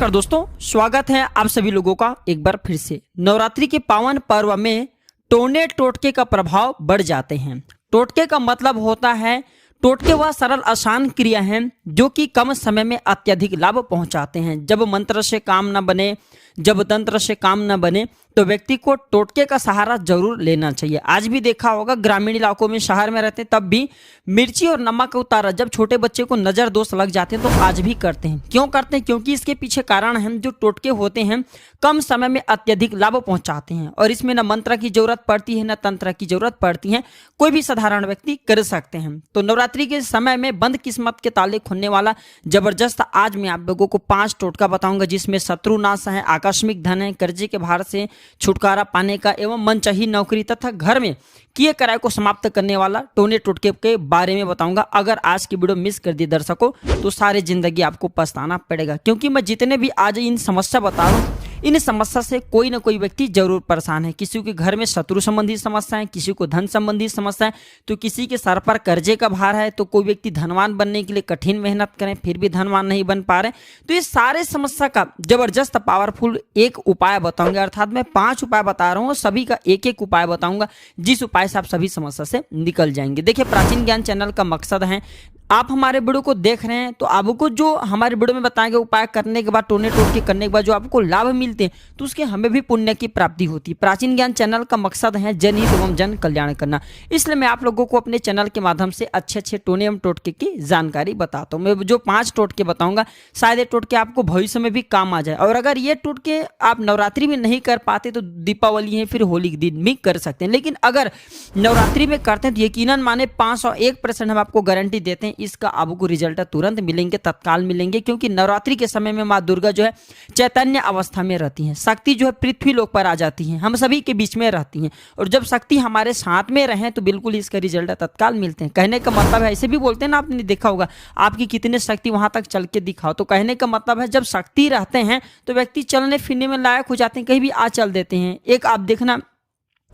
नमस्कार दोस्तों, स्वागत है आप सभी लोगों का एक बार फिर से। नवरात्रि के पावन पर्व में टोने टोटके का प्रभाव बढ़ जाते हैं। टोटके का मतलब होता है, टोटके वह सरल आसान क्रिया हैं जो कि कम समय में अत्यधिक लाभ पहुंचाते हैं। जब मंत्र से काम न बने, जब तंत्र से काम न बने, तो व्यक्ति को टोटके का सहारा जरूर लेना चाहिए। आज भी देखा होगा ग्रामीण इलाकों में, शहर में रहते तब भी मिर्ची और नमक का उतारा जब छोटे बच्चे को नजर दोष लग जाते हैं तो आज भी करते हैं। क्यों करते हैं? क्योंकि इसके पीछे कारण है, जो टोटके होते हैं कम समय में अत्यधिक लाभ पहुंचाते हैं और इसमें न मंत्र की जरूरत पड़ती है न तंत्र की जरूरत पड़ती है, कोई भी साधारण व्यक्ति कर सकते हैं। तो नवरात्रि के समय में बंद किस्मत के ताले खुलने वाला जबरदस्त आज मैं आप लोगों को 5 टोटका बताऊंगा, जिसमें शत्रु नाश है, आकस्मिक धन है, कर्जे के भार से छुटकारा पाने का एवं मनचाही नौकरी तथा घर में किए कराए को समाप्त करने वाला टोने टोटके के बारे में बताऊंगा। अगर आज की वीडियो मिस कर दी दर्शकों तो सारी जिंदगी आपको पछताना पड़ेगा, क्योंकि मैं जितने भी आज इन समस्या बता रहा हूँ, इन समस्या से कोई ना कोई व्यक्ति जरूर परेशान है। किसी के घर में शत्रु संबंधी समस्याएं, किसी को धन संबंधी समस्याएं, तो किसी के सर पर कर्जे का भार है, तो कोई व्यक्ति धनवान बनने के लिए कठिन मेहनत करें फिर भी धनवान नहीं बन पा रहे। तो ये सारे समस्या का जबरदस्त पावरफुल एक उपाय बताऊंगा, अर्थात मैं 5 उपाय बता रहा हूँ, सभी का एक एक उपाय बताऊंगा, जिस उपाय से आप सभी समस्या से निकल जाएंगे। देखिए, प्राचीन ज्ञान चैनल का मकसद है, आप हमारे वीडियो को देख रहे हैं तो आपको जो हमारे वीडियो में बताए गए उपाय करने के बाद, टोने टोटके करने के बाद जो आपको लाभ मिलते हैं, तो उसके हमें भी पुण्य की प्राप्ति होती है। प्राचीन ज्ञान चैनल का मकसद है जनहित एवं जन कल्याण करना, इसलिए मैं आप लोगों को अपने चैनल के माध्यम से अच्छे अच्छे टोने एवं टोटके की जानकारी बताता हूँ। मैं जो 5 टोटके बताऊंगा, शायद ये टोटके आपको भविष्य में भी काम आ जाए। और अगर ये टोटके आप नवरात्रि में नहीं कर पाते तो दीपावली है फिर होली के दिन भी कर सकते हैं, लेकिन अगर नवरात्रि में करते हैं तो यकीनन माने 501% हम आपको गारंटी देते हैं, इसका आपको रिजल्ट तुरंत मिलेंगे, तत्काल मिलेंगे। क्योंकि नवरात्रि के समय में माँ दुर्गा जो है चैतन्य अवस्था में रहती हैं, शक्ति जो है पृथ्वी लोक पर आ जाती हैं, हम सभी के बीच में रहती हैं, और जब शक्ति हमारे साथ में रहे तो बिल्कुल इसका रिजल्ट तत्काल मिलते हैं। कहने का मतलब है, ऐसे भी बोलते हैं ना, आपने देखा होगा, आपकी कितने शक्ति वहां तक चल के दिखाओ, तो कहने का मतलब है जब शक्ति रहते हैं तो व्यक्ति चलने फिरने में लायक हो जाते हैं, कहीं भी आ चल देते हैं। एक आप देखना,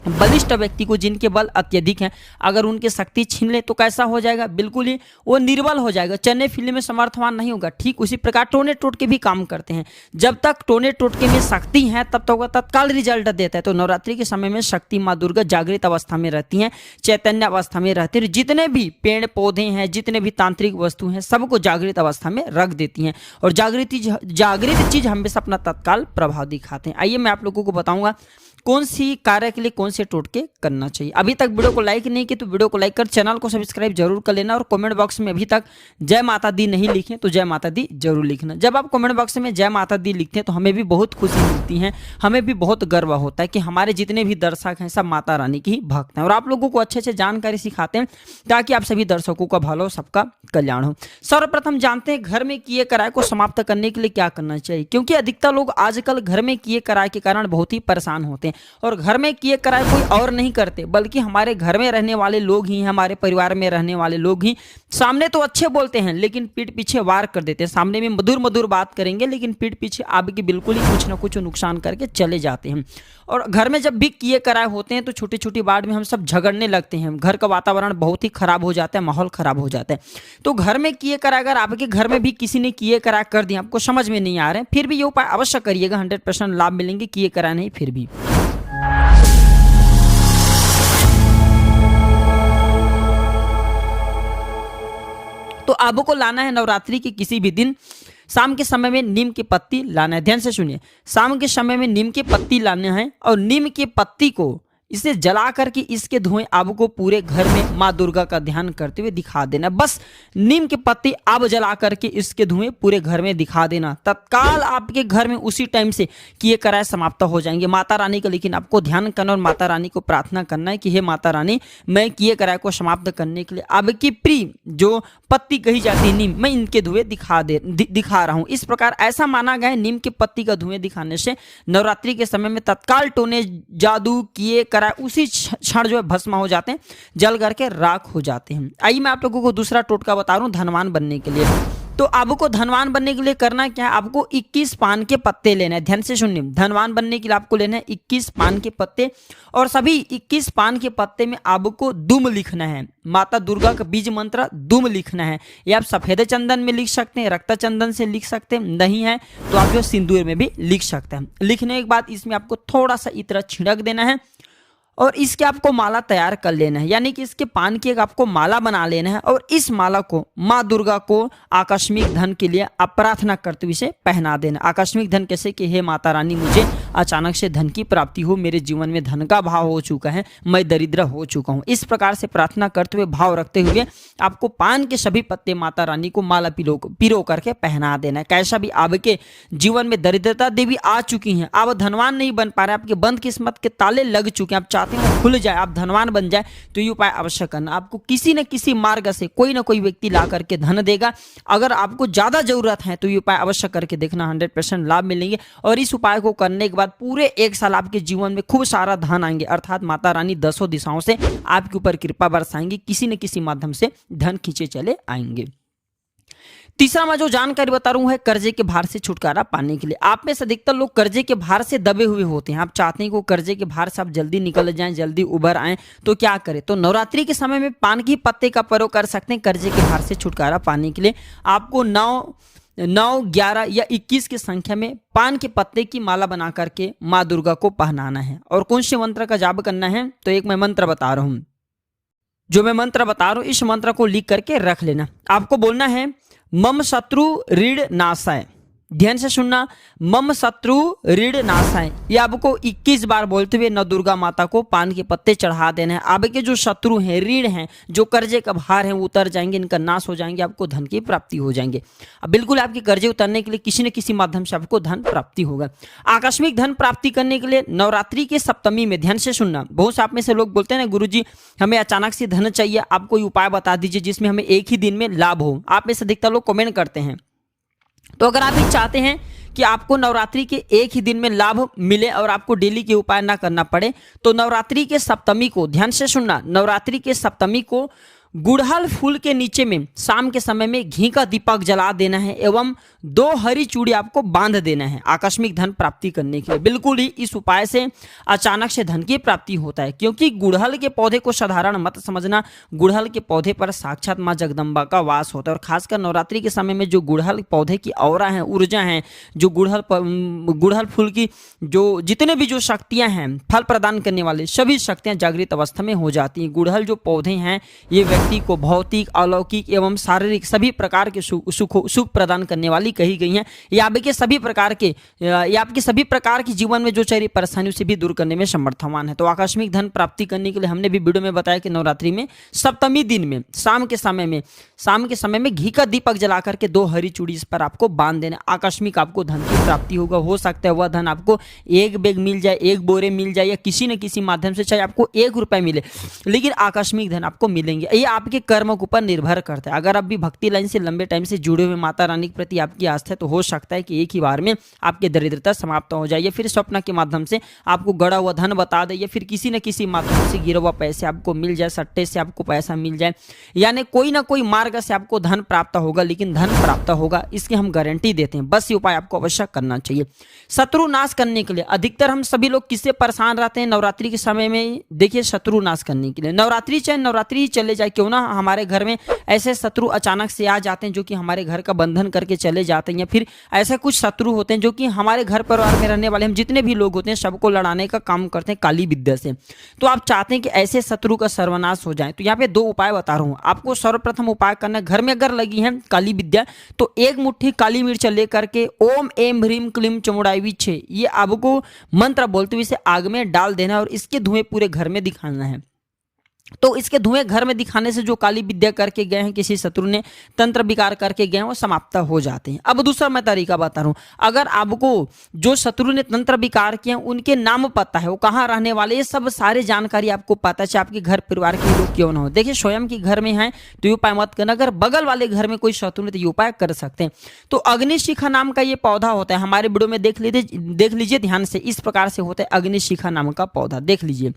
बलिष्ठ व्यक्ति को जिनके बल अत्यधिक हैं, अगर उनकी शक्ति छीन ले तो कैसा हो जाएगा? बिल्कुल ही वो निर्बल हो जाएगा, चलने फिरने में समर्थवान नहीं होगा। ठीक उसी प्रकार टोने टोटके भी काम करते हैं, जब तक टोने टोटके में शक्ति है तब तक वह तत्काल रिजल्ट देता है। तो नवरात्रि के समय में शक्ति माँ दुर्गा जागृत अवस्था में रहती हैं, चैतन्य अवस्था में रहती है, जितने भी पेड़ पौधे हैं, जितने भी तांत्रिक वस्तु हैं, सबको जागृत अवस्था में रख देती हैं, और जागृत चीज हमेशा अपना तत्काल प्रभाव दिखाते हैं। आइए मैं आप लोगों को बताऊंगा कौन सी कार्य के लिए कौन से टोटके करना चाहिए। अभी तक वीडियो को लाइक नहीं किए तो वीडियो को लाइक कर चैनल को सब्सक्राइब जरूर कर लेना, और कमेंट बॉक्स में अभी तक जय माता दी नहीं लिखे तो जय माता दी जरूर लिखना। जब आप कमेंट बॉक्स में जय माता दी लिखते हैं तो हमें भी बहुत खुशी मिलती है, हमें भी बहुत गर्व होता है कि हमारे जितने भी दर्शक हैं सब माता रानी की ही भक्त हैं, और आप लोगों को अच्छे अच्छे जानकारी सिखाते हैं ताकि आप सभी दर्शकों का भला हो, सबका कल्याण हो। सर्वप्रथम जानते हैं घर में किए कराए को समाप्त करने के लिए क्या करना चाहिए, क्योंकि अधिकतर लोग आजकल घर में किए कराए के कारण बहुत ही परेशान होते हैं, और घर में किए कराए कोई और नहीं करते बल्कि हमारे घर में रहने वाले लोग ही, हमारे परिवार में रहने वाले लोग ही। सामने तो अच्छे बोलते हैं लेकिन पीठ पीछे वार कर देते हैं, सामने में मधुर मधुर बात करेंगे लेकिन पीठ पीछे आपकी बिल्कुल ही कुछ ना कुछ नुकसान करके चले जाते हैं। और घर में जब भी किए कराए होते हैं तो छोटी छोटी बात में हम सब झगड़ने लगते हैं, घर का वातावरण बहुत ही खराब हो जाता है, माहौल खराब हो जाता है। तो घर में किए कराए, अगर आपके घर में भी किसी ने किए कराए कर दिया, आपको समझ में नहीं आ रहे हैं, फिर भी ये उपाय अवश्य करिएगा, 100% लाभ मिलेंगे, किए कराए नहीं फिर भी। तो आपको लाना है नवरात्रि के किसी भी दिन शाम के समय में नीम की पत्ती लाना है। ध्यान से सुनिए, शाम के समय में नीम की पत्ती लाना है, और नीम की पत्ती को इसे जला करके इसके धुएं आपको पूरे घर में माँ दुर्गा का ध्यान करते हुए दिखा देना। बस नीम की पत्ती आप जला करके इसके धुएं पूरे घर में दिखा देना, तत्काल आपके घर में उसी टाइम से किए कराए समाप्त हो जाएंगे। माता रानी का लेकिन आपको ध्यान करना और माता रानी को प्रार्थना करना है कि हे माता रानी, मैं किए कराए को समाप्त करने के लिए आपकी प्रिय जो पत्ती कही जाती है नीम, मैं इनके धुएं दिखा रहा हूँ। इस प्रकार ऐसा माना गया है नीम की पत्ती का धुएं दिखाने से नवरात्रि के समय में तत्काल टोने जादू किए उसी क्षण जो है भस्म हो जाते हैं, जल करके राख हो जाते हैं। आइए मैं आप लोगों को दूसरा टोटका बता रहा हूं धनवान बनने के लिए। तो आपको धनवान बनने के लिए करना क्या है, आपको 21 पान के पत्ते लेने हैं। ध्यान से सुनिए, धनवान बनने के लिए आपको लेना है 21 पान के पत्ते, और सभी 21 पान के पत्ते में आपको दुम लिखना है, माता दुर्गा का बीज मंत्र दुम लिखना है। ये आप सफेद चंदन में लिख सकते हैं, रक्त चंदन से लिख सकते हैं, नहीं है तो आप जो सिंदूर में भी लिख सकते हैं। लिखने के बाद इसमें आपको थोड़ा सा इत्र छिड़क देना है और इसके आपको माला तैयार कर लेना है, यानी कि इसके पान की एक आपको माला बना लेना है और इस माला को माँ दुर्गा को आकस्मिक धन के लिए आप प्रार्थना करते हुए इसे पहना देना। आकस्मिक धन कैसे कि हे माता रानी, मुझे अचानक से धन की प्राप्ति हो, मेरे जीवन में धन का भाव हो चुका है, मैं दरिद्र हो चुका हूँ। इस प्रकार से प्रार्थना करते हुए, भाव रखते हुए आपको पान के सभी पत्ते माता रानी को माला पिरो करके पहना देना है। कैसा भी आपके जीवन में दरिद्रता देवी आ चुकी है, आप धनवान नहीं बन पा रहे, आपके बंद किस्मत के ताले लग चुके हैं, आप चाहते हैं खुल जाए, आप धनवान बन जाए, तो ये उपाय अवश्य करना। आपको किसी न किसी मार्ग से कोई ना कोई व्यक्ति ला करके धन देगा। अगर आपको ज्यादा जरूरत है तो ये उपाय अवश्य करके देखना, 100% लाभ मिलेंगे। और इस उपाय को करने के बाद पूरे 1 साल आपके जीवन में खूब सारा धन आएंगे, अर्थात माता रानी 10 दिशाओं से आपके ऊपर कृपा बरसाएंगी, किसी न किसी माध्यम से धन खींचे चले आएंगे। तीसरा मैं जो जानकारी बता रहा हूं है कर्जे के भार से छुटकारा पाने के लिए। आप में से अधिकतर लोग कर्जे के भार से दबे हुए होते हैं, आप चाहते हैं कि कर्जे के भार से आप जल्दी निकल जाएं, जल्दी उभर आएं, तो क्या करें, तो नवरात्रि के समय में पान की पत्ते का प्रयोग कर सकते हैं कर्जे के भार से छुटकारा पाने के लिए। आपको 9, 11 या 21 की संख्या में पान के पत्ते की माला बना करके माँ दुर्गा को पहनाना है। और कौन से मंत्र का जाप करना है, तो एक मैं मंत्र बता रहा हूं, जो मैं मंत्र बता रहा हूं इस मंत्र को लिख करके रख लेना। आपको बोलना है मम शत्रु ऋण नाशाय। ध्यान से सुनना, मम शत्रु ऋण नाशाय। ये आपको 21 बार बोलते हुए नव दुर्गा माता को पान के पत्ते चढ़ा देना है। आपके जो शत्रु हैं, ऋण हैं, जो कर्जे का भार है वो उतर जाएंगे, इनका नाश हो जाएंगे, आपको धन की प्राप्ति हो जाएंगे। अब बिल्कुल आपके कर्जे उतरने के लिए किसी न किसी माध्यम से आपको धन प्राप्ति होगा। आकस्मिक धन प्राप्ति करने के लिए नवरात्रि के सप्तमी में, ध्यान से सुनना, बहुत से आप में से लोग बोलते हैं ना गुरुजी हमें अचानक से धन चाहिए, आप कोई उपाय बता दीजिए जिसमें हमें एक ही दिन में लाभ हो। आप में से अधिकतर लोग कमेंट करते हैं। तो अगर आप ये चाहते हैं कि आपको नवरात्रि के एक ही दिन में लाभ मिले और आपको डेली के उपाय ना करना पड़े, तो नवरात्रि के सप्तमी को, ध्यान से सुनना, नवरात्रि के सप्तमी को गुड़हल फूल के नीचे में शाम के समय में घी का दीपक जला देना है एवं 2 हरी चूड़ी आपको बांध देना है आकस्मिक धन प्राप्ति करने के लिए। बिल्कुल ही इस उपाय से अचानक से धन की प्राप्ति होता है, क्योंकि गुड़हल के पौधे को साधारण मत समझना, गुड़हल के पौधे पर साक्षात माँ जगदम्बा का वास होता है। और खासकर नवरात्रि के समय में जो गुड़हल पौधे की औरा है, ऊर्जा है, जो गुड़हल फूल की जो जितने भी जो शक्तियां हैं फल प्रदान करने वाले सभी शक्तियां जागृत अवस्था में हो जाती हैं। गुड़हल जो पौधे हैं ये व्यक्ति को भौतिक, अलौकिक एवं शारीरिक सभी प्रकार के सुख प्रदान करने वाली कही गई हैं। ये आपके सभी प्रकार की जीवन में जो चल रही परेशानियों से भी दूर करने में समर्थवान है। तो आकस्मिक धन प्राप्ति करने के लिए हमने भी वीडियो में बताया कि नवरात्रि में सप्तमी दिन में शाम के समय में घी का दीपक जला करके 2 हरी चूड़ी इस पर आपको बांध देना। आकस्मिक आपको धन की प्राप्ति होगा। हो सकता है वह धन आपको 1 बैग मिल जाए, 1 बोरे मिल जाए, या किसी न किसी माध्यम से चाहे आपको 1 रुपए मिले, लेकिन आकस्मिक धन आपको मिलेंगे। ये आपके कर्मों के ऊपर निर्भर करता है। अगर आप भी भक्ति लाइन से लंबे टाइम से जुड़े हुए, माता रानी के प्रति आपकी आस्था है, तो हो सकता है कि एक ही बार में आपकी दरिद्रता समाप्त हो जाए, या फिर स्वप्न के माध्यम से आपको गड़ा हुआ धन बता दे, या फिर किसी न किसी माध्यम से गिरा हुआ पैसे आपको मिल जाए, सट्टे से आपको पैसा मिल जाए, यानी कोई ना कोई मार्ग से आपको धन प्राप्त होगा, लेकिन धन प्राप्त होगा इसकी हम गारंटी देते हैं। बस ये उपाय आपको अवश्य करना चाहिए। शत्रु नाश करने के लिए अधिकतर हम सभी लोग किससे परेशान रहते हैं नवरात्रि के समय में? देखिए, शत्रु नाश करने के लिए नवरात्रि चाहे नवरात्रि चले जाए क्यों ना, हमारे घर में ऐसे शत्रु अचानक से आ जाते हैं जो कि हमारे घर का बंधन करके चले जाते हैं, या फिर ऐसे कुछ शत्रु होते हैं जो कि हमारे घर परिवार में रहने वाले हम जितने भी लोग होते हैं सबको लड़ाने का काम करते हैं काली विद्या से। तो आप चाहते हैं कि ऐसे शत्रु का सर्वनाश हो जाए, तो यहाँ पे 2 उपाय बता रहा हूँ आपको। सर्वप्रथम उपाय करना है, घर में अगर लगी है काली विद्या तो 1 मुट्ठी काली मिर्च लेकर के ओम एम ह्रीम क्लीम चमुड़ाई विच्छे, ये आपको मंत्र बोलते हुए इसे आग में डाल देना और इसके धुएं पूरे घर में दिखाना है। तो इसके धुएं घर में दिखाने से जो काली विद्या करके गए हैं, किसी शत्रु ने तंत्र विकार करके गए हैं, वो समाप्त हो जाते हैं। अब दूसरा मैं तरीका बता रहा हूं, अगर आपको जो शत्रु ने तंत्र विकार किए हैं उनके नाम पता है, वो कहाँ रहने वाले, ये सब सारी जानकारी आपको पता है, आपके घर परिवार के लोग क्यों ना हो। देखिए, स्वयं के घर में है तो ये उपाय मत करना, अगर बगल वाले घर में कोई शत्रु ने तो ये उपाय कर सकते हैं। तो अग्निशिखा नाम का ये पौधा होता है, हमारे वीडियो में देख लीजिए ध्यान से, इस प्रकार से होता है अग्निशिखा नाम का पौधा, देख लीजिए।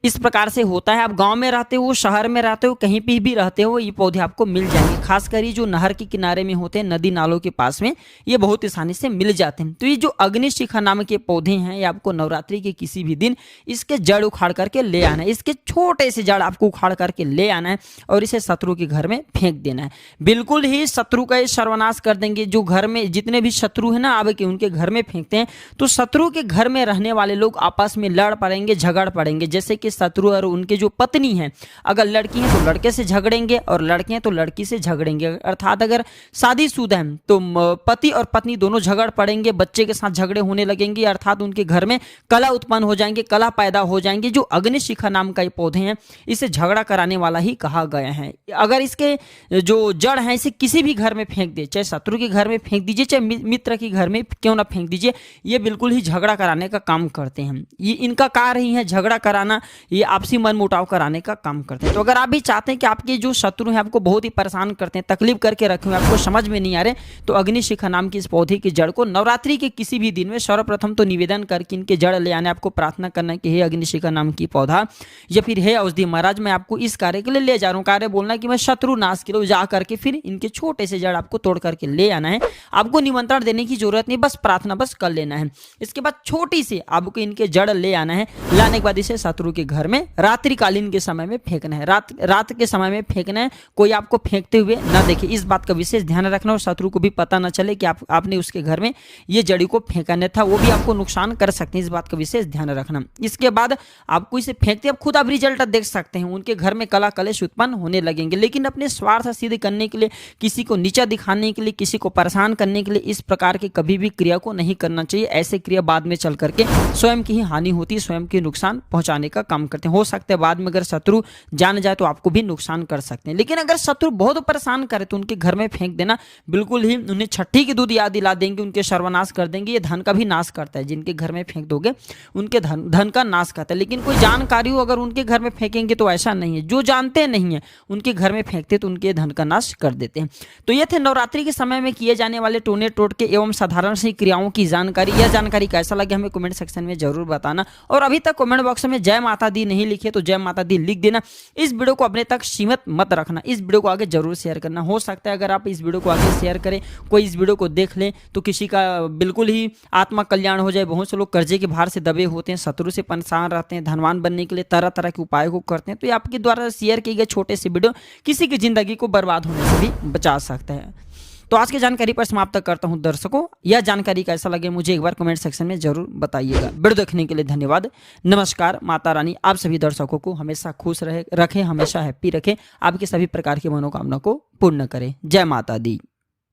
इस प्रकार से होता है। आप गांव में रहते हो, शहर में रहते हो, कहीं पे भी रहते हो, ये पौधे आपको मिल जाएंगे। खासकर ये जो नहर के किनारे में होते हैं, नदी नालों के पास में, ये बहुत आसानी से मिल जाते हैं। तो ये जो अग्निशिखा नाम के पौधे हैं, ये आपको नवरात्रि के किसी भी दिन इसके जड़ उखाड़ करके ले आना है। इसके छोटे से जड़ आपको उखाड़ करके ले आना है और इसे शत्रु के घर में फेंक देना है। बिल्कुल ही शत्रु का ये सर्वनाश कर देंगे। जो घर में जितने भी शत्रु है ना, अब के उनके घर में फेंकते हैं तो शत्रु के घर में रहने वाले लोग आपस में लड़ पड़ेंगे, झगड़ पड़ेंगे। जैसे कि शत्रु और उनके जो पत्नी है, अगर लड़की है तो लड़के से झगड़ेंगे और लड़के हैं तो लड़की से झगड़ेंगे। अर्थात अगर शादीशुदा है तो पति और पत्नी दोनों झगड़ पड़ेंगे, बच्चे के साथ झगड़े होने लगेंगे। अर्थात उनके घर में कलह उत्पन्न हो जाएंगे, कलह पैदा हो जाएंगे। जो अग्निशिखा नाम का ये पौधे हैं, इसे झगड़ा कराने वाला ही कहा गया है। अगर इसके जो जड़ है इसे किसी भी घर में फेंक दे, चाहे शत्रु के घर में फेंक दीजिए, चाहे मित्र के घर में क्यों ना फेंक दीजिए, ये बिल्कुल ही झगड़ा कराने का काम करते हैं। ये इनका कार्य ही है झगड़ा कराना, ये आपसी मनमुटाव कराने का काम करते हैं। तो अगर आप भी चाहते हैं कि आपके जो शत्रु हैं आपको बहुत ही परेशान करते हैं, तकलीफ करके रखे हुए, आपको समझ में नहीं आ रहे, तो अग्निशिखा नाम की इस पौधे की जड़ को नवरात्रि के किसी भी दिन में सर्वप्रथम तो निवेदन करके इनके जड़ ले आने, आपको प्रार्थना करना है कि हे अग्निशिखा नाम की पौधा या फिर हे औषधि महाराज, मैं आपको इस कार्य के लिए ले जा रहा हूँ। कार्य बोलना कि मैं शत्रु नाश के लिए जा करके फिर इनके छोटे से जड़ आपको तोड़ करके ले आना है। आपको निमंत्रण देने की जरूरत नहीं, बस प्रार्थना बस कर लेना है। इसके बाद छोटी सी आपको इनके जड़ ले आना है। लाने के बाद इसे शत्रु के घर में रात्रिकालीन के समय में फेंकना है। रात के समय में फेंकना है, कोई आपको फेंकते हुए ना देखे, इस बात का विशेष ध्यान रखना। और शत्रु को भी पता ना चले कि आपने उसके घर में ये जड़ी को फेंकना था, वो भी आपको नुकसान कर सकते हैं, इस बात का विशेष ध्यान रखना। इसके बाद आपको इसे फेंकते, अब खुद आप रिजल्ट देख सकते हैं। उनके घर में कला कलेश उत्पन्न होने लगेंगे, लेकिन अपने स्वार्थ सिद्ध करने के लिए, किसी को नीचा दिखाने के लिए, किसी को परेशान करने के लिए इस प्रकार की कभी भी क्रिया को नहीं करना चाहिए। ऐसे क्रिया बाद में चल करके स्वयं की ही हानि होती है, स्वयं के नुकसान पहुंचाने का काम करते हैं। हो सकता है बाद में अगर शत्रु जान जाए तो आपको भी नुकसान कर सकते हैं। लेकिन अगर शत्रु बहुत परेशान करे तो उनके घर में फेंक देना, बिल्कुल ही उन्हें छठी की दूध याद दिला देंगे, उनके सर्वनाश कर देंगे। ये धन का भी नाश करता है, जिनके घर में फेंक दोगे उनके धन का नाश करता है। लेकिन कोई जानकारी हो अगर उनके घर में फेंकेंगे तो ऐसा नहीं है, जो जानते नहीं है उनके घर में फेंकते तो उनके धन का नाश कर देते हैं। तो ये थे नवरात्रि के समय में किए जाने वाले टोने टोटके एवं साधारण सी क्रियाओं की जानकारी। यह जानकारी कैसा लगे हमें कमेंट सेक्शन में जरूर बताना। और अभी तक कमेंट बॉक्स में जय माता दी नहीं लिखे तो जय माता दी लिख देना। इस वीडियो को अपने तक सीमित मत रखना, इस वीडियो को आगे जरूर शेयर करना। हो सकता है अगर आप इस वीडियो को आगे शेयर करें, कोई इस वीडियो को देख ले तो किसी का बिल्कुल ही आत्मा कल्याण हो जाए। बहुत से लोग कर्जे के भार से दबे होते हैं, शत्रु से परेशान रहते हैं, धनवान बनने के लिए तरह तरह के उपाय को करते हैं। तो ये आपके द्वारा शेयर किए गए छोटे से वीडियो किसी की जिंदगी को बर्बाद होने से भी बचा सकता है। तो आज की जानकारी पर समाप्त करता हूं दर्शकों। यह जानकारी कैसा लगे मुझे एक बार कमेंट सेक्शन में जरूर बताइएगा। वीडियो देखने के लिए धन्यवाद। नमस्कार। माता रानी आप सभी दर्शकों को हमेशा खुश रखे, हमेशा हैप्पी रखे, आपके सभी प्रकार की मनोकामना को पूर्ण करे। जय माता दी।